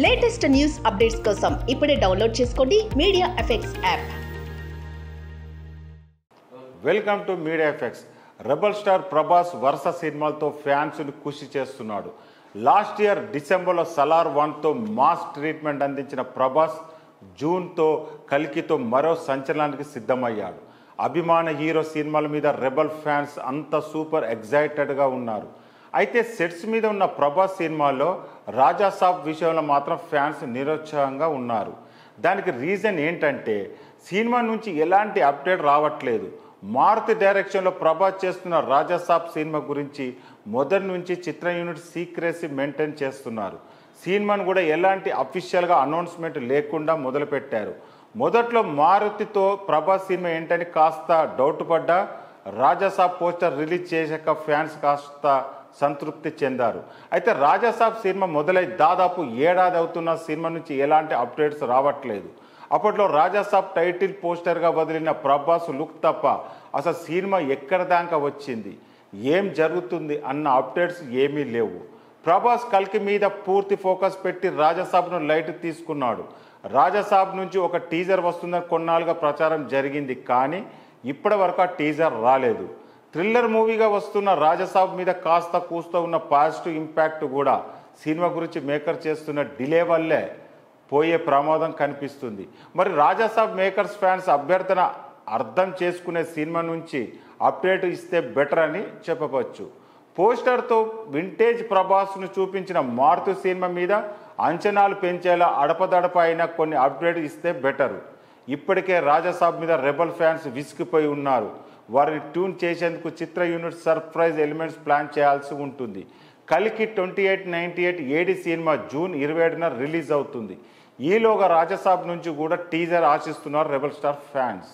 Latest news updates కోసం ఇప్పుడే download చేసుకోండి media effects app. Welcome to media effects. Rebel star Prabhas వరుస సినిమాలతో ఫ్యాన్స్ని ఖుషి చేస్తున్నాడు. లాస్ట్ ఇయర్ డిసెంబర్లో సలార్ 1తో మాస్ ట్రీట్మెంట్ అందించిన ప్రభాస్ జూన్తో కల్కితో మరో సంచలనానికి సిద్ధమయ్యాడు. అభిమాన హీరో సినిమాల మీద రెబల్ ఫ్యాన్స్ అంత సూపర్ ఎగ్జైటెడ్గా ఉన్నారు. అయితే సెట్స్ మీద ఉన్న ప్రభాస్ సినిమాలో రాజా సాబ్ విషయంలో మాత్రం ఫ్యాన్స్ నిరుత్సాహంగా ఉన్నారు. దానికి రీజన్ ఏంటంటే సినిమా నుంచి ఎలాంటి అప్డేట్ రావట్లేదు. మారుతి డైరెక్షన్లో ప్రభాస్ చేస్తున్న రాజా సాబ్ సినిమా గురించి మొదటి నుంచి చిత్ర యూనిట్ సీక్రెసీ మెయింటైన్ చేస్తున్నారు. సినిమాను కూడా ఎలాంటి అఫీషియల్గా అనౌన్స్మెంట్ లేకుండా మొదలుపెట్టారు. మొదట్లో మారుతితో ప్రభాస్ సినిమా ఏంటని కాస్త డౌట్ పడ్డా రాజాసాబ్ పోస్టర్ రిలీజ్ చేశాక ఫ్యాన్స్ కాస్త సంతృప్తి చెందారు. అయితే రాజాసాబ్ సినిమా మొదలై దాదాపు ఏడాది అవుతున్న సినిమా నుంచి ఎలాంటి అప్డేట్స్ రావట్లేదు. అప్పట్లో రాజాసాబ్ టైటిల్ పోస్టర్గా వదిలిన ప్రభాస్ లుక్ తప్ప అసలు సినిమా ఎక్కడ దాకా వచ్చింది, ఏం జరుగుతుంది అన్న అప్డేట్స్ ఏమీ లేవు. ప్రభాస్ కల్కి మీద పూర్తి ఫోకస్ పెట్టి రాజాసాబ్ను లైట్ తీసుకున్నాడు. రాజాసాబ్ నుంచి ఒక టీజర్ వస్తుందని కొన్నాళ్ళుగా ప్రచారం జరిగింది, కానీ ఇప్పటి వరకు ఆ టీజర్ రాలేదు. థ్రిల్లర్ మూవీగా వస్తున్న రాజాసాబ్ మీద కాస్త కూస్తూ ఉన్న పాజిటివ్ ఇంపాక్ట్ కూడా సినిమా గురించి మేకర్ చేస్తున్న డిలే వల్లే పోయే ప్రమాదం కనిపిస్తుంది. మరి రాజాసాబ్ మేకర్స్ ఫ్యాన్స్ అభ్యర్థన అర్థం చేసుకునే సినిమా నుంచి అప్డేట్ ఇస్తే బెటర్ అని చెప్పవచ్చు. పోస్టర్తో వింటేజ్ ప్రభాస్ను చూపించిన మారుతి సినిమా మీద అంచనాలు పెంచేలా అడపదడప అయినా కొన్ని అప్డేట్ ఇస్తే బెటరు. ఇప్పటికే రాజాసాబ్ మీద రెబల్ ఫ్యాన్స్ విసిగిపోయి ఉన్నారు. వారిని ట్యూన్ చేసేందుకు చిత్ర యూనిట్ సర్ప్రైజ్ ఎలిమెంట్స్ ప్లాన్ చేయాల్సి ఉంటుంది. కల్కి 2898 ఏడి సినిమా జూన్ 27న రిలీజ్ అవుతుంది. ఈలోగా రాజాసాబ్ నుంచి కూడా టీజర్ ఆశిస్తున్నారు రెబల్ స్టార్ ఫ్యాన్స్.